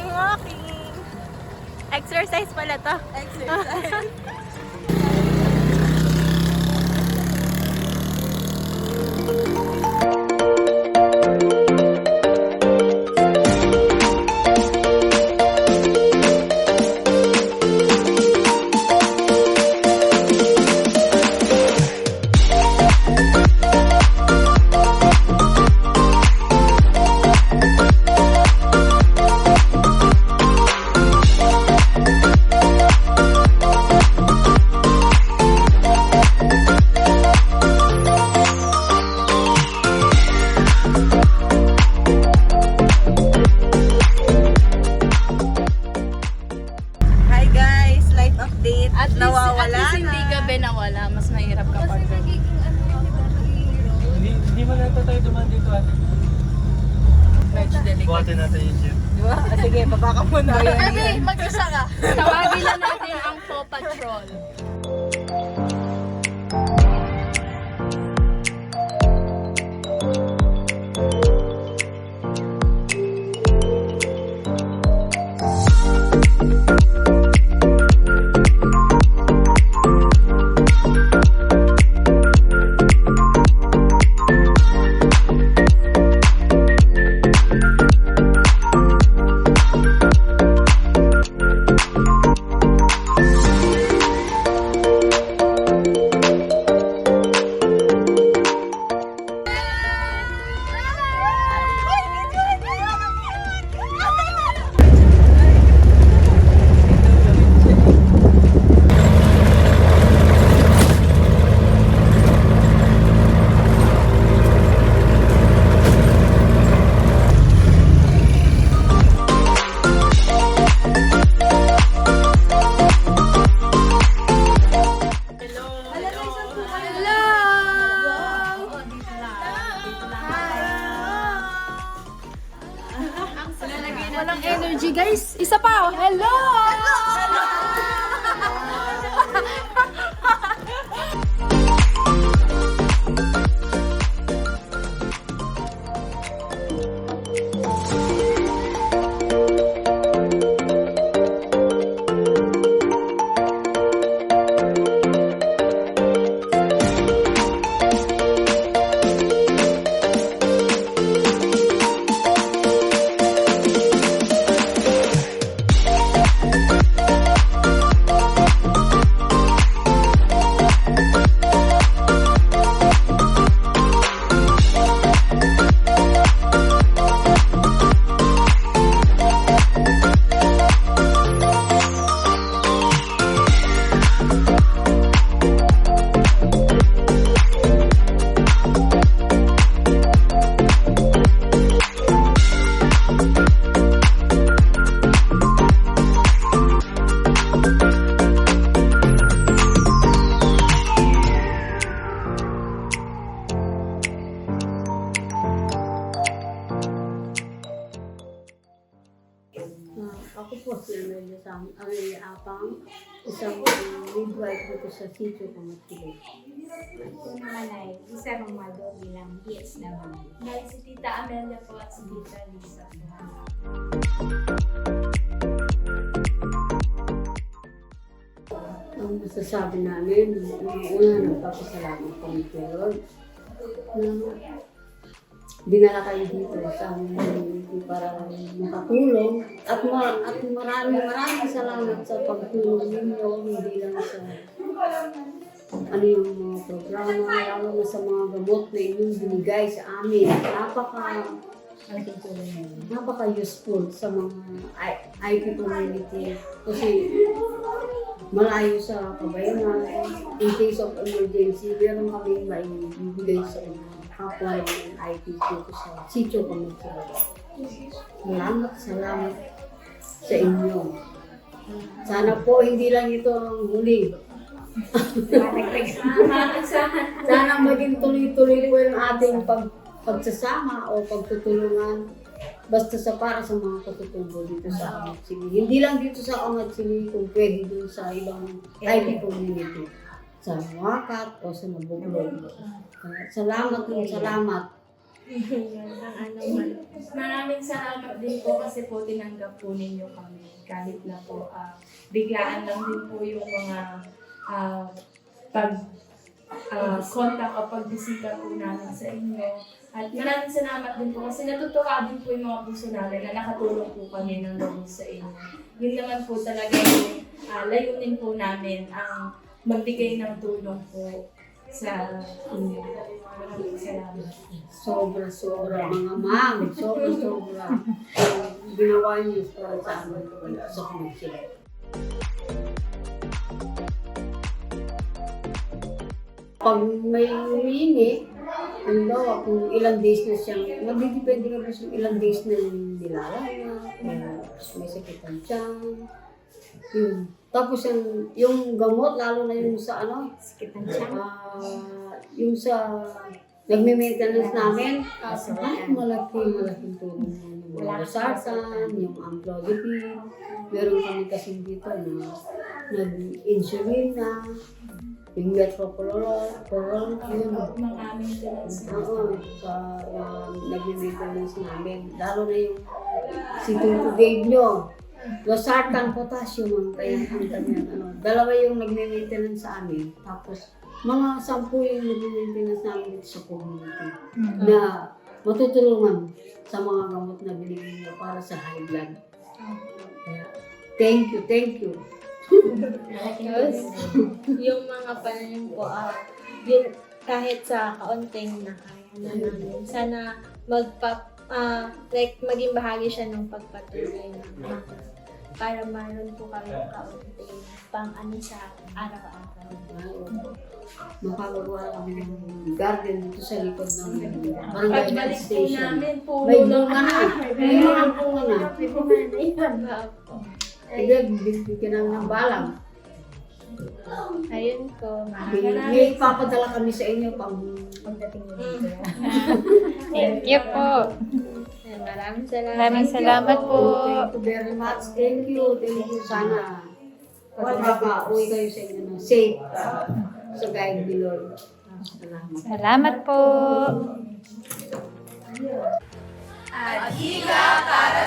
Walking. Exercise pala to. Exercise. At Nawawala least hindi gabi nawala. Mas mahirap kapag gabi. Hindi mo nata tayo dumaan dito ate. Medyo delicate. Buhatin natin yung jeep. Diba? Sige, baba ka muna. Kasi mag-isa ka. Tawagin na natin ang Paw Patrol. Walang energy, guys. Isa pa, oh. Hello! Ako po si Amelia Sam, Amelia Apang, isang midwife dito sa Sitio Pamatilig. Ako naman ay Lisa Romado bilang DSW. Dahil si Tita Amelia po at si Tita Lisa. Ang masasabi namin, una nagpapasalamat kami kay Lord na dinala kayo dito sa amin para makatulong at maraming salamat sa pagtulong ninyo, hindi lang sa yung mga programa, lalo na sa mga gamot na inyong binigay sa amin. Napaka-useful sa mga IT community kasi malayo sa kabayanan. In case of emergency, meron kami maibibigay sa inyo. Kapwa ng IT dito sa Sitio Pamatilig. Salamat sa inyo. Sana po hindi lang ito ang huli. Sana maging tuloy-tuloy po yung ating pagsasama o pagtutulungan basta para sa mga katutubo dito sa Amatsili. Hindi lang dito sa Amatsili, kung pwede dun sa ibang IT community. Sa Wakat o sa Mabuglog. Salamat. Ang ano man. Maraming salamat din po kasi po tinanggap po ninyo kami. Kahit na po biglaan lang din po yung mga contact o pagbisita po namin sa inyo. At maraming salamat din po kasi natutuwa din po yung mga puso namin na nakatulong po kami ng loob sa inyo. Yun naman po talaga yung layunin po namin ang magbigay ng tulong po sa inyo. Maraming salamat. Sobra-sobra, mga ma'am. Sobra-sobra. Ang ginawa niyo para sa amin sa commission. Pag may humingi, halimbawa kung ilang days na siyang, magdidepende ka kung ilang days na yung nilalaya, may sakit ang tiyan, yun. Tapos yung gamot, lalo na yung sa ano, Sakit ng tiyan. yung sa nagme-maintenance namin, malaking tulong yung Losartan, yung Amlodipine, meron kami kasi dito na nag-insulin na, yung Metoprolol, yun. Mga maintenance. Oo, sa nagme-maintenance namin. Lalo na yung si Tuto Gabe nyo. Losartan, potassium ang kanyang dalawa yung nagme-maintenance sa amin. Tapos, mga 10 yung nagme-maintenance namin dito sa community. Na matutulungan sa mga gamot na binigay nyo para sa high blood. Yeah. Thank you. Tapos, yung mga pananim po, yun, kahit sa kaunting nakaya na namin, sana maging bahagi siya ng pagpatuloy na para mayroon po kami kaunting pang ano sa araw-araw. Makagawa kami ng garden dito sa likod ng barangay Pagbalik po station. namin, puno May ng bunga na. May mga bunga na. May pumanan na yun. Bigyan namin ng balang. Ayun po, May ipapadala kami sa inyo pang Pagdating niyo dito. Thank you po. Maraming salamat. Thank you very much. Thank you. Sana makaka-uwi kayo sa inyo na safe sa guide ni Lord. Salamat po. At higa para